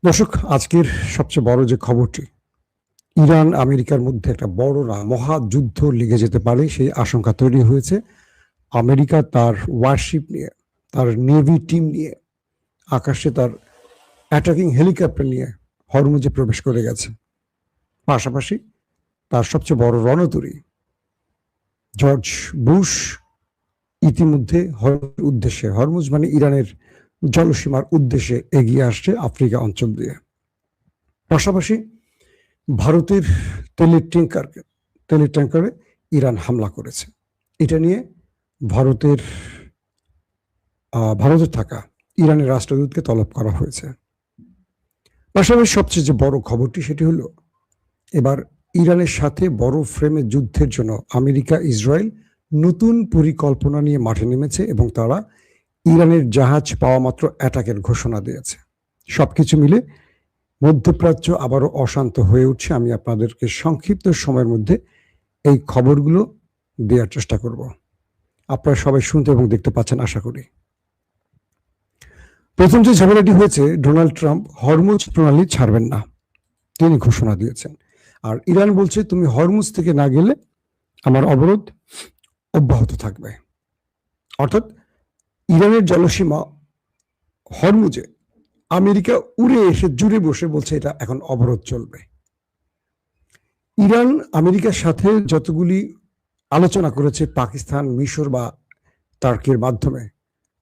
দর্শক, আজকের সবচেয়ে বড় যে খবরটি, ইরান আমেরিকার মধ্যে একটা বড় না মহাযুদ্ধ লেগে যেতে পারে সেই আশঙ্কা তৈরি হয়েছে। আমেরিকা তার ওয়ারশিপ নিয়ে, তার নেভি টিম নিয়ে, আকাশে তার অ্যাটাকিং হেলিকপ্টার নিয়ে হরমুজে প্রবেশ করে গেছে। পাশাপাশি তার সবচেয়ে বড় রণতরী জর্জ বুশ ইতিমধ্যে হরমুজ মানে ইরানের জলসীমার উদ্দেশ্যে এগিয়ে আসছে আফ্রিকা অঞ্চল দিয়ে। পাশাপাশি ভারতের তেলের ট্যাঙ্কারে ইরান হামলা করেছে। এটা নিয়ে ভারতে থাকা ইরানের রাষ্ট্রদূতকে তলব করা হয়েছে। পাশাপাশি সবচেয়ে যে বড় খবরটি সেটি হলো, এবার ইরানের সাথে বড় ফ্রেমে যুদ্ধের জন্য আমেরিকা ইসরায়েল নতুন পরিকল্পনা নিয়ে মাঠে নেমেছে এবং তারা ইরানের জাহাজ পাওয়া মাত্র অ্যাটাকের ঘোষণা দিয়েছে। সবকিছু মিলে মধ্যপ্রাচ্য আবারও অশান্ত হয়ে উঠছে। আমি আপনাদেরকে সংক্ষিপ্ত সময়ের মধ্যে এই খবরগুলো দেওয়ার চেষ্টা করব। আপনারা সবাই শুনতে এবং দেখতে পাচ্ছেন আশা করি। প্রথম যে ঝামেলাটি হয়েছে, ডোনাল্ড ট্রাম্প হরমুজ প্রণালী ছাড়বেন না, তিনি ঘোষণা দিয়েছেন। আর ইরান বলছে, তুমি হরমুজ থেকে না গেলে আমার অবরোধ অব্যাহত থাকবে। অর্থাৎ ইরানের জলসীমা হরমুজে আমেরিকা উড়ে এসে জুড়ে বসে বলছে এটা এখন অবরোধ চলবে। ইরান আমেরিকার সাথে যতগুলি আলোচনা করেছে পাকিস্তান, মিশর বা টার্কির মাধ্যমে,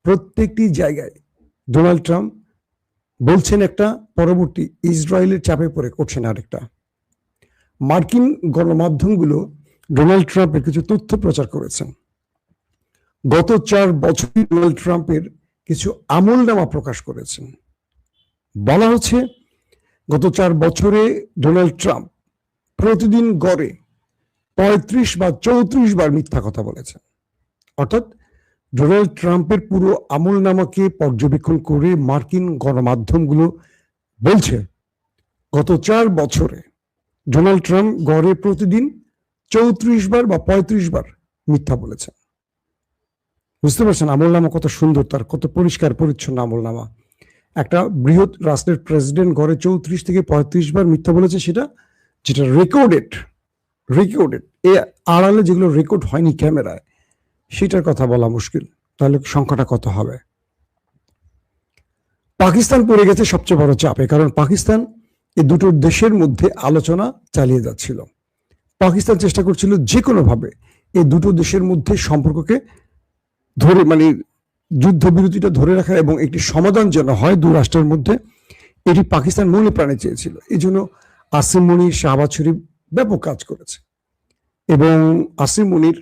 প্রত্যেকটি জায়গায় ডোনাল্ড ট্রাম্প বলছেন একটা, পরবর্তী ইসরায়েলের চাপে পড়ে করছেন আরেকটা। মার্কিন গণমাধ্যমগুলো ডোনাল্ড ট্রাম্পের কিছু তথ্য প্রচার করেছেন। গত 4 বছরে ডোনাল্ড ট্রাম্পের কিছু আমলনামা প্রকাশ করেছেন। বলা হচ্ছে, গত 4 বছরে ডোনাল্ড ট্রাম্প প্রতিদিন গড়ে 35 বা 34 বার মিথ্যা কথা বলেছেন। অর্থাৎ ডোনাল্ড ট্রাম্পের পুরো আমলনামাকে পর্যবেক্ষণ করে মার্কিন গণমাধ্যমগুলো বলছে, গত 4 বছরে ডোনাল্ড ট্রাম্প গড়ে প্রতিদিন 34 বার বা 35 বার মিথ্যা বলেছেন। বুঝতে পারছেন আমলনামা কত সুন্দর, তার কত পরিষ্কার পরিচ্ছন্ন আমলনামা। একটা বৃহৎ রাষ্ট্রের প্রেসিডেন্ট গড়ে 34 থেকে 35 বার মিথ্যা বলেছে, যেটা রেকর্ডেড। এ আড়ালে যেগুলো রেকর্ড হয়নি ক্যামেরায়, সেটার কথা বলা মুশকিল। তাহলে সংখ্যাটা কত হবে? পাকিস্তান পড়ে গেছে সবচেয়ে বড় চাপে, কারণ পাকিস্তান এই দুটো দেশের মধ্যে আলোচনা চালিয়ে যাচ্ছিল। পাকিস্তান চেষ্টা করছিল যে কোনোভাবে এই দুটো দেশের মধ্যে সম্পর্ককে ধরে, মানে যুদ্ধবিরতিটা ধরে রাখা এবং একটি সমাধান যেন হয় দু রাষ্ট্রের মধ্যে, এটি পাকিস্তান মনে প্রাণে চেয়েছিল। এই জন্য আসিম মনির, শাহবাজ শরীফ ব্যাপক কাজ করেছে এবং আসিম মনির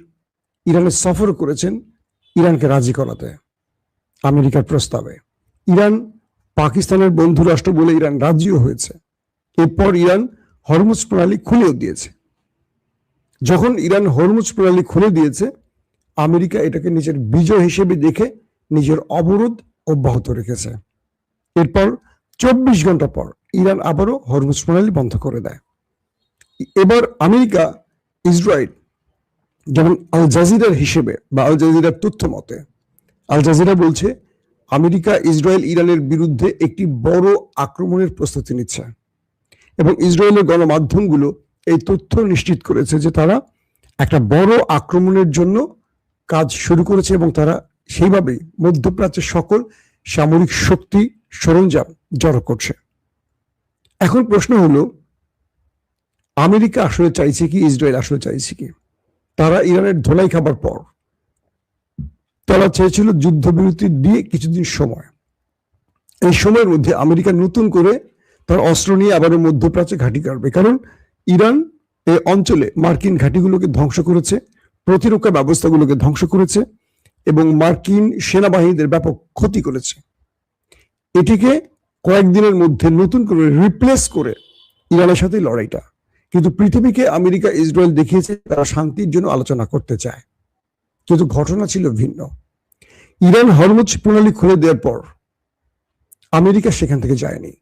ইরানের সফর করেছেন ইরানকে রাজি করাতে আমেরিকার প্রস্তাবে। ইরান পাকিস্তানের বন্ধু রাষ্ট্র বলে ইরান রাজিও হয়েছে। এরপর ইরান হরমুজ প্রণালী খুলেও দিয়েছে। যখন ইরান হরমুজ প্রণালী খুলে দিয়েছে, আমেরিকা এটাকে নিজের বিজয় হিসেবে দেখে নিজের অবরোধ অব্যাহত রেখেছে। এরপর 24 ঘন্টা পর ইরান আবারও হরমুজ প্রণালী বন্ধ করে দেয়। এবার আমেরিকা ইসরায়েল, যেমন আল জাজিরার হিসেবে বা আল জাজিরার তথ্য মতে, আল জাজিরা বলছে আমেরিকা ইসরায়েল ইরানের বিরুদ্ধে একটি বড় আক্রমণের প্রস্তুতি নিচ্ছে এবং ইসরায়েলের গণমাধ্যমগুলো এই তথ্য নিশ্চিত করেছে যে তারা একটা বড় আক্রমণের জন্য কাজ শুরু করেছে এবং তারা সেইভাবেই মধ্যপ্রাচ্যের সকল সামরিক শক্তি সরঞ্জাম জড়ো করছে। এখন প্রশ্ন হলো, আমেরিকা আসলে চাইছে কি, ইসরায়েল আসলে চাইছে কি? তারা ইরানের ধোলাই খাবার পর তারা চেয়েছিল যুদ্ধবিরতি দিয়ে কিছুদিন সময়। এই সময়ের মধ্যে আমেরিকা নতুন করে তার অস্ত্র নিয়ে আবারও মধ্যপ্রাচ্যে ঘাঁটি কাটবে, কারণ ইরান এই অঞ্চলে মার্কিন ঘাঁটিগুলোকে ধ্বংস করেছে, প্রতিরক্ষা ব্যবস্থাগুলোকে ধ্বংস করেছে এবং মার্কিন সেনাবাহিনীদের ব্যাপক ক্ষতি করেছে। এটিকে কয়েকদিনের মধ্যে নতুন করে রিপ্লেস করে ইরানের সাথে লড়াইটা। কিন্তু পৃথিবীকে আমেরিকা ইসরায়েল দেখিয়েছে তারা শান্তির জন্য আলোচনা করতে চায়, কিন্তু ঘটনা ছিল ভিন্ন। ইরান হরমুজ প্রণালী খুলে দেওয়ার পর আমেরিকা সেখান থেকে যায়নি।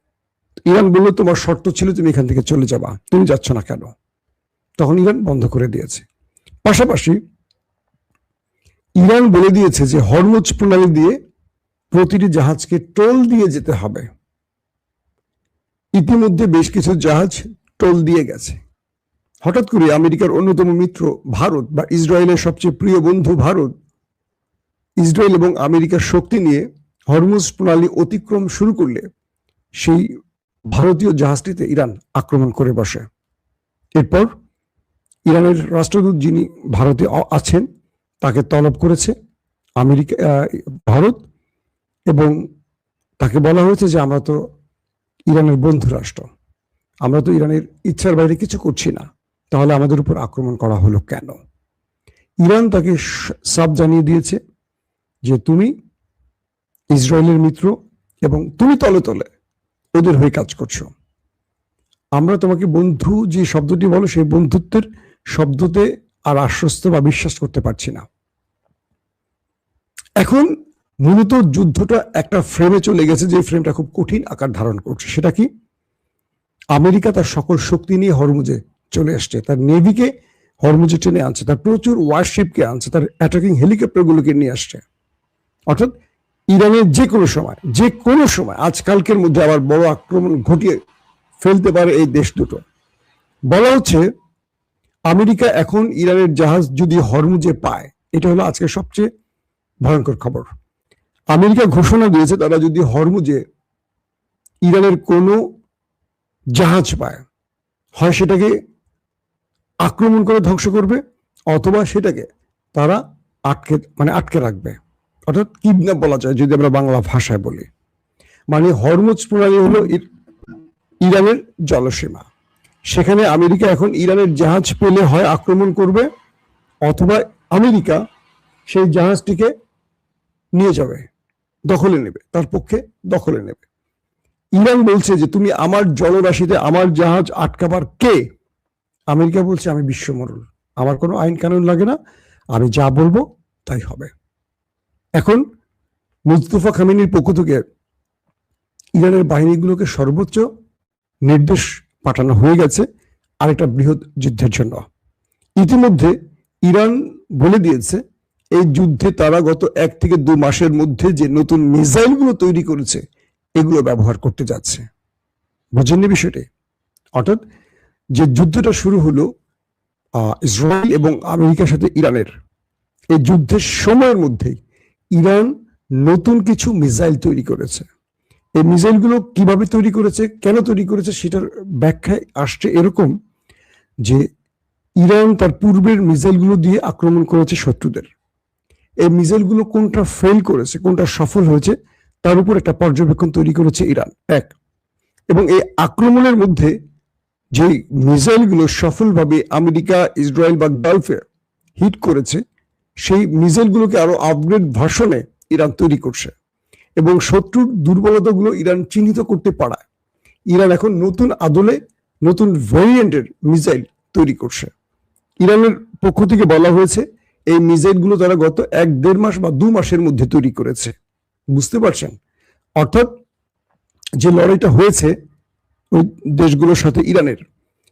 ইরান বলল, তোমার শর্ত ছিল তুমি এখান থেকে চলে যাবা, তুমি যাচ্ছ না কেন? তখন ইরান বন্ধ করে দিয়েছে। পাশাপাশি ইরান বলে দিয়েছে যে হরমুজ প্রণালী দিয়ে প্রতিটি জাহাজকে টোল দিয়ে যেতে হবে। ইতিমধ্যে বেশ কিছু জাহাজ টোল দিয়ে গেছে। হঠাৎ করে আমেরিকার অন্যতম মিত্র ভারত বা ইসরায়েলের সবচেয়ে প্রিয় বন্ধু ভারত, ইসরায়েল এবং আমেরিকার শক্তি নিয়ে হরমুজ প্রণালী অতিক্রম শুরু করলে সেই ভারতীয় জাহাজটিতে ইরান আক্রমণ করে বসে। এরপর ইরানের রাষ্ট্রদূত যিনি ভারতে আছেন তাকে তলব করেছে আমেরিকা, ভারত, এবং তাকে বলা হয়েছে যে আমরা তো ইরানের বন্ধু রাষ্ট্র, আমরা তো ইরানের ইচ্ছার বাইরে কিছু করছি না, তাহলে আমাদের উপর আক্রমণ করা হলো কেন? ইরান তাকে সাফ জানিয়ে দিয়েছে যে তুমি ইসরায়েলের মিত্র এবং তুমি তলে তলে ওদের হয়ে কাজ করছো। আমরা তোমাকে বন্ধু যে শব্দটি বলো সেই বন্ধুত্বের শব্দতে আর আশ্বস্ত বা বিশ্বাস করতে পারছি না। এখন মূলত যুদ্ধটা একটা ফ্রেমে চলে গেছে, যে ফ্রেমটা খুব কঠিন আকার ধারণ করছে। সেটা কি? আমেরিকা তার সকল শক্তি নিয়ে হরমুজে চলে আসছে, তার নেভিকে হরমুজে টেনে আনছে, তার প্রচুর ওয়ারশিপকে আনছে, তার অ্যাটাকিং হেলিকপ্টারগুলোকে নিয়ে আসছে। অর্থাৎ ইরানের যে কোনো সময় আজকালকের মধ্যে আবার বড় আক্রমণ ঘটিয়ে ফেলতে পারে এই দেশ দুটো। বলা হচ্ছে আমেরিকা এখন ইরানের জাহাজ যদি হরমুজে পায়, এটা হলো আজকে সবচেয়ে ভয়ঙ্কর খবর। আমেরিকা ঘোষণা দিয়েছে তারা যদি হরমুজে ইরানের কোনো জাহাজ পায়, হয় সেটাকে আক্রমণ করে ধ্বংস করবে, অথবা সেটাকে তারা আটকে রাখবে। অর্থাৎ কিডন্যাপ বলা যায় যদি আমরা বাংলা ভাষায় বলি। মানে হরমুজ প্রণালী হলো ইরানের জলসীমা, সেখানে আমেরিকা এখন ইরানের জাহাজ পেলে হয় আক্রমণ করবে, অথবা আমেরিকা সেই জাহাজটিকে নিয়ে যাবে, দখলে নেবে, তার পক্ষে দখলে নেবে। ইরান বলছে যে তুমি আমার জলরাশিতে আমার জাহাজ আটকাবার কে? আমেরিকা বলছে আমি বিশ্বমোড়ল, আমার কোনো আইন কানুন লাগে না, আমি যা বলবো তাই হবে। এখন মুস্তফা খামেনির পক্ষ থেকে ইরানের বাহিনীগুলোকে সর্বোচ্চ নির্দেশ পাঠানো হয়ে গেছে আরেকটা বৃহৎ যুদ্ধের জন্য। ইতিমধ্যে ইরান বলে দিয়েছে এই যুদ্ধে তারা গত 1 থেকে 2 মাসের মধ্যে যে নতুন মিসাইলগুলো তৈরি করেছে এগুলো ব্যবহার করতে যাচ্ছে। বুঝেননি বিষয়টি? অর্থাৎ যে যুদ্ধটা শুরু হলো ইসরায়েল এবং আমেরিকার সাথে ইরানের, এই যুদ্ধের সময়ের মধ্যেই ইরান নতুন কিছু মিসাইল তৈরি করেছে। এই মিসাইলগুলো কিভাবে তৈরি করেছে, কেন তৈরি করেছে, সেটার ব্যাখ্যায় আসছে এরকম যে ইরান তার পূর্বের মিসাইলগুলো দিয়ে আক্রমণ করেছে শত্রুদের। এই মিসাইলগুলো কোনটা ফেল করেছে, কোনটা সফল হয়েছে, তার উপর একটা পর্যবেক্ষণ তৈরি করেছে ইরান। এবং এই আক্রমণের মধ্যে যে মিসাইলগুলো সফলভাবে আমেরিকা, ইসরায়েল বা গালফে হিট করেছে, সেই মিসাইলগুলোকে আরো আপগ্রেড ভার্সনে ইরান তৈরি করছে এবং শত্রুর দুর্বলতাগুলো ইরান চিহ্নিত করতে পারায় ইরান এখন নতুন আদলে নতুন ভেরিয়েন্টের মিসাইল তৈরি করছে। ইরানের পক্ষ থেকে বলা হয়েছে এই মিসাইলগুলো তারা গত 1-1.5 মাস বা 2 মাসের মধ্যে তৈরি করেছে। বুঝতে পারছেন? অর্থাৎ যে লড়াইটা হয়েছে ওই দেশগুলোর সাথে ইরানের,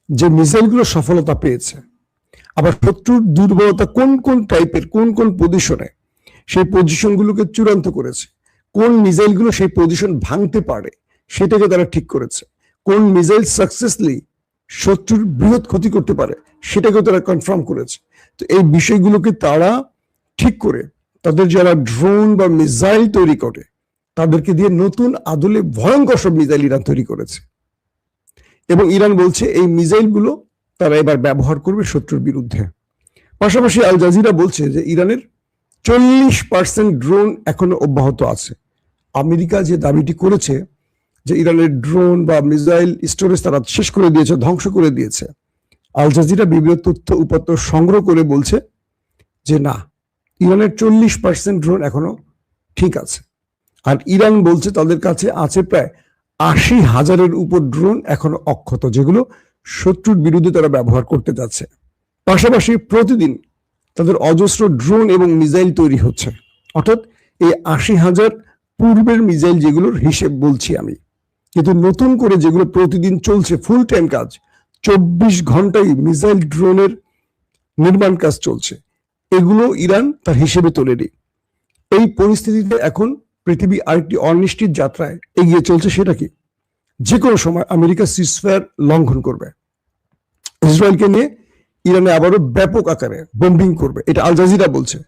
যে মিসাইলগুলো সফলতা পেয়েছে, আবার শত্রুর দুর্বলতা কোন কোন টাইপের, কোন কোন পজিশনে, সেই পজিশনগুলোকে চূড়ান্ত করেছে। কোন মিসাইলগুলো সেই পজিশন ভাঙতে পারে সেটাকে তারা ঠিক করেছে। কোন মিসাইল সাকসেসলি শত্রুর বৃহৎ ক্ষতি করতে পারে সেটাকেও তারা কনফার্ম করেছে। তো এই বিষয়গুলোকে তারা ঠিক করে তাদের যারা ড্রোন বা মিসাইল তৈরি করে তাদেরকে দিয়ে নতুন আদলে ভয়ঙ্কর সব মিসাইল ইরান তৈরি করেছে। এবং ইরান বলছে এই মিসাইলগুলো তারা এবার ব্যবহার করবে শত্রুর বিরুদ্ধে। পাশাপাশি আল জাজিরা বলছে যে ইরানের 40% ড্রোন এখনো অব্যাহত আছে। আমেরিকা যে দাবিটি করেছে যে ইরানের ড্রোন বা মিসাইল স্টোরেজ তারা শেষ করে দিয়েছে, ধ্বংস করে দিয়েছে, আল জাজিরা বিভিন্ন তথ্য উপাত্ত সংগ্রহ করে বলছে যে না, ইরানের 40% ড্রোন এখনো ঠিক আছে। আর ইরান বলছে তাদের কাছে আছে প্রায় 80,000-এর উপর ড্রোন এখনো অক্ষত, যেগুলো শত্রুর বিরুদ্ধে তারা ব্যবহার করতে যাচ্ছে। পাশাপাশি প্রতিদিন তাদের অজস্র ড্রোন এবং মিসাইল তৈরি হচ্ছে। অর্থাৎ এই 80,000 পূর্বের মিসাইল যেগুলোর হিসেব বলছি আমি, কিন্তু নতুন করে যেগুলো প্রতিদিন চলছে ফুল টাইম কাজ, 24 ঘন্টায় মিসাইল ড্রোনের নির্মাণ কাজ চলছে, এগুলো ইরান তার হিসেবে তোলেনি। এই পরিস্থিতিতে এখন পৃথিবী আরেকটি অনিশ্চিত যাত্রায় এগিয়ে চলছে। সেটা কি? যে কোনো সময় আমেরিকা সিজফায়ার লঙ্ঘন করবে, ইসরায়েলকে নিয়ে ইরানে আবারও ব্যাপক আকারে বোম্বিং করবে। এটা আল জাজিরা বলছে,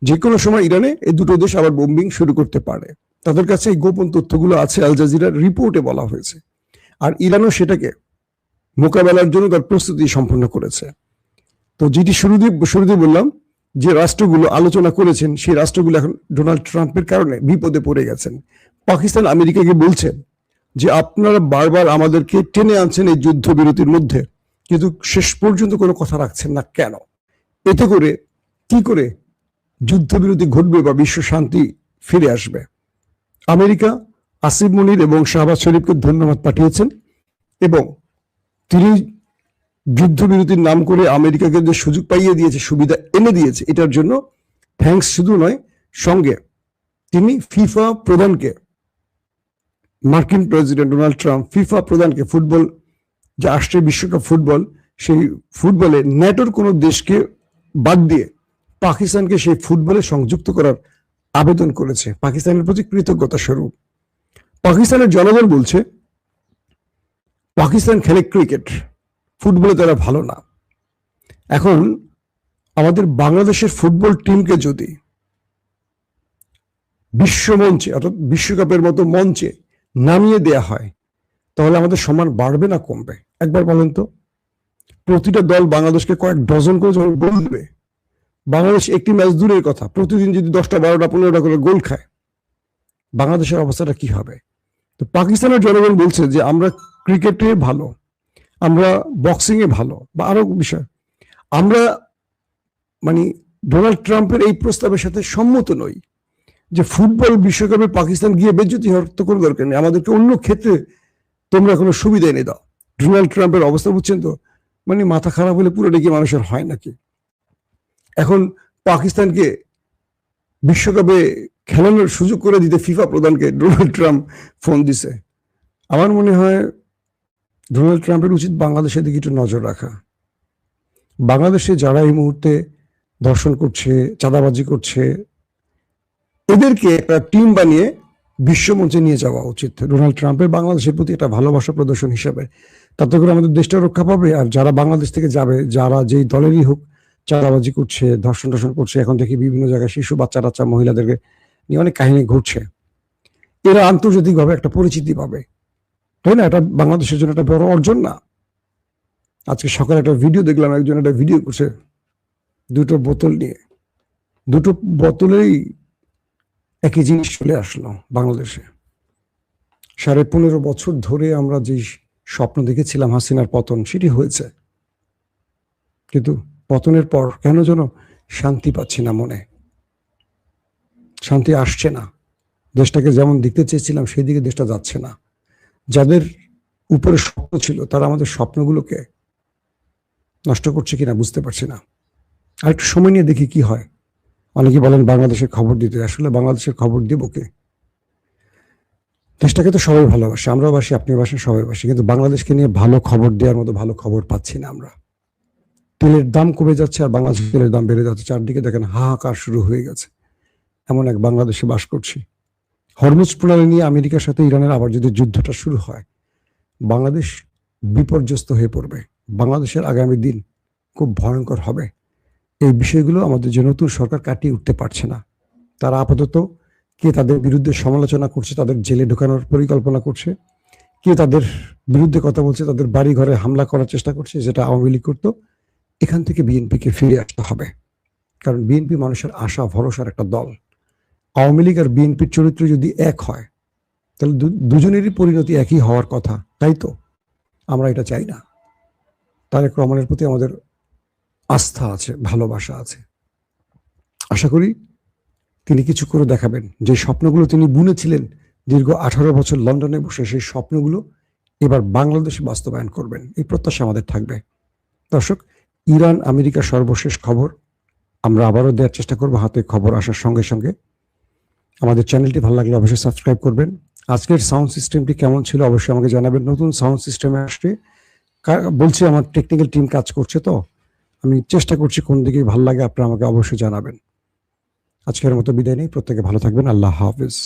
যে কোনো সময় ইরানে এই দুটো দেশ আবার বোম্বিং শুরু করতে পারে। তাদের কাছে এই গোপন তথ্যগুলো আছে, আল জাজিরার রিপোর্টে বলা হয়েছে। আর ইরানও সেটাকে মোকাবেলার জন্য তার প্রস্তুতি সম্পন্ন করেছে। তো যেটি শুরুতে বললাম, যে রাষ্ট্রগুলো আলোচনা করেছেন সেই রাষ্ট্রগুলো এখন ডোনাল্ড ট্রাম্পের কারণে বিপদে পড়ে গেছেন। পাকিস্তান আমেরিকাকে বলছেন যে আপনারা বারবার আমাদেরকে টেনে আনছেন এই যুদ্ধবিরতির মধ্যে, কিন্তু শেষ পর্যন্ত কোনো কথা রাখছেন না কেন? এতে করে কি করে যুদ্ধবিরতি ঘটবে বা বিশ্ব শান্তি ফিরে আসবে? আমেরিকা আসিফ মনির এবং শাহবাজ শরীফকে ধন্যবাদ পাঠিয়েছেন এবং তিনি যুদ্ধবিরতির নাম করে আমেরিকাকে যে সুযোগ পাইয়ে দিয়েছে, সুবিধা এনে দিয়েছে, এটার জন্য থ্যাঙ্কস শুধু নয়, সঙ্গে তিনি ফিফা প্রধানকে, মার্কিন প্রেসিডেন্ট ডোনাল্ড ট্রাম্প ফিফা প্রধানকে, ফুটবল যে আসছে বিশ্বকাপ ফুটবল, সেই ফুটবলে ন্যাটোর কোনো দেশকে বাদ দিয়ে পাকিস্তানকে সেই ফুটবলে সংযুক্ত করার আবেদন করেছে পাকিস্তানের প্রতি কৃতজ্ঞতা স্বরূপ। পাকিস্তানের জনগণ বলছে পাকিস্তান খেলে ক্রিকেট, ফুটবলে তারা ভালো না। এখন আমাদের বাংলাদেশের ফুটবল টিমকে যদি বিশ্বমঞ্চে অর্থাৎ বিশ্বকাপের মতো মঞ্চে নামিয়ে দেয়া হয়, তাহলে আমাদের সম্মান বাড়বে না কমবে? একবার বলেন তো। প্রতিটা দল বাংলাদেশকে কয়েক ডজন করে যখন গোল দেবে, বাংলাদেশ একটি ম্যাচ দূরের কথা, প্রতিদিন যদি 10টা 12টা 15টা করে গোল খায়, বাংলাদেশের অবস্থাটা কি হবে? তো পাকিস্তানের জনগণ বলছে যে আমরা ক্রিকেটে ভালো, আমরা বক্সিং এ ভালো, বা আরো বিষয়, আমরা মানে ডোনাল্ড ট্রাম্পের এই প্রস্তাবের সাথে সম্মত নই যে ফুটবল বিশ্বকাপে পাকিস্তান গিয়ে বেজ্জতি হওয়ার তো কোনো দরকার নেই, আমাদেরকে অন্য ক্ষেত্রে তোমরা কোনো সুবিধা এনে দাও। ডোনাল্ড ট্রাম্পের অবস্থা বুঝছেন তো, মানে মাথা খারাপ হলে পুরোটা কি মানুষের হয় নাকি? এখন পাকিস্তানকে বিশ্বকাপে খেলানোর সুযোগ করে দিতে ফিফা প্রধানকে ডোনাল্ড ট্রাম্প ফোন দিছে। আমার মনে হয় ডোনাল্ড ট্রাম্পের উচিত বাংলাদেশের দিকে একটু নজর রাখা। বাংলাদেশে যারা এই মুহূর্তে ধর্ষণ করছে, চাঁদাবাজি করছে, এদেরকে একটা টিম বানিয়ে বিশ্বমঞ্চে নিয়ে যাওয়া উচিত ডোনাল্ড ট্রাম্পের, বাংলাদেশের প্রতি একটা ভালোবাসা প্রদর্শন হিসাবে। তাতে করে আমাদের দেশটা রক্ষা পাবে। আর যারা বাংলাদেশ থেকে যাবে, যারা যেই দলেরই হোক, চাঁদাবাজি করছে, ধর্ষণ করছে, এখন দেখি বিভিন্ন জায়গায় শিশু বাচ্চা টাচ্চা মহিলাদেরকে নিয়ে অনেক কাহিনী ঘটছে, এরা আন্তর্জাতিকভাবে একটা পরিচিতি পাবে, তাই না? এটা বাংলাদেশের জন্য একটা বড় অর্জন না? আজকে সকালে একটা ভিডিও দেখলাম, একজন একটা ভিডিও করছে দুটো বোতল নিয়ে, দুটো বোতলেই একই জিনিস চলে আসলো বাংলাদেশে। 15.5 বছর ধরে আমরা যে স্বপ্ন দেখেছিলাম হাসিনার পতন, সেটি হয়েছে, কিন্তু পতনের পর কেন যেন শান্তি পাচ্ছি না মনে, শান্তি আসছে না। দেশটাকে যেমন দেখতে চেয়েছিলাম সেই দিকে দেশটা যাচ্ছে না। যাদের উপরে স্বপ্ন ছিল তারা আমাদের স্বপ্নগুলোকে নষ্ট করছে কিনা বুঝতে পারছি না। আর একটু সময় নিয়ে দেখি কি হয়। অনেকে বলেন বাংলাদেশের খবর দিতে, আসলে বাংলাদেশের খবর দেব কে? দেশটাকে তো সবাই ভালোবাসে, আমরাও বাসি, আপনি বাসেন, সবাই বাসি, কিন্তু বাংলাদেশকে নিয়ে ভালো খবর দেওয়ার মতো ভালো খবর পাচ্ছি না আমরা। তেলের দাম কমে যাচ্ছে আর বাংলাদেশের তেলের দাম বেড়ে যাচ্ছে, চারদিকে দেখেন হাহাকার শুরু হয়ে গেছে। এমন এক বাংলাদেশে বাস করছি। হরমুজ প্রণালী নিয়ে আমেরিকার সাথে ইরানের আবার যদি যুদ্ধটা শুরু হয়, বাংলাদেশ বিপর্যস্ত হয়ে পড়বে। বাংলাদেশের আগামী দিন খুব ভয়ঙ্কর হবে। এই বিষয়গুলো আমাদের যে নতুন সরকার কাটিয়ে উঠতে পারছে না। তারা আপাতত কে তাদের বিরুদ্ধে সমালোচনা করছে, তাদের জেলে ঢোকানোর পরিকল্পনা করছে, কে তাদের বিরুদ্ধে কথা বলছে, তাদের বাড়ি ঘরে হামলা করার চেষ্টা করছে, যেটা আওয়ামী লীগ করতো। এখান থেকে বিএনপিকে ফিরে আসতে হবে, কারণ বিএনপি মানুষের আশা ভরসার একটা দল। আওয়ামী লীগ আর বিএনপির চরিত্র যদি এক হয়, তাহলে দুজনেরই পরিণতি একই হওয়ার কথা, তাই তো? আমরা এটা চাই না। তারেক রহমানের প্রতি আমাদের আস্থা আছে, ভালোবাসা আছে। আশা করি তিনি কিছু করে দেখাবেন। যে স্বপ্নগুলো তিনি বুনেছিলেন দীর্ঘ 18 বছর লন্ডনে বসে, সেই স্বপ্নগুলো এবার বাংলাদেশে বাস্তবায়ন করবেন, এই প্রত্যাশা আমাদের থাকবে। দর্শক, ইরান আমেরিকার সর্বশেষ খবর আমরা আবারও দেওয়ার চেষ্টা করবো হাতে খবর আসার সঙ্গে সঙ্গে। আমাদের চ্যানেলটি ভালো লাগলে অবশ্যই সাবস্ক্রাইব করবেন। আজকের সাউন্ড সিস্টেমটি কেমন ছিল অবশ্যই আমাকে জানাবেন। নতুন সাউন্ড সিস্টেমে আসছে বলছি, আমার টেকনিক্যাল টিম কাজ করছে, তো আমি চেষ্টা করছি কোন দিকে ভালো লাগে আপনারা আমাকে অবশ্যই জানাবেন। আজকের মতো বিদায় নেই, প্রত্যেকে ভালো থাকবেন। আল্লাহ হাফেজ।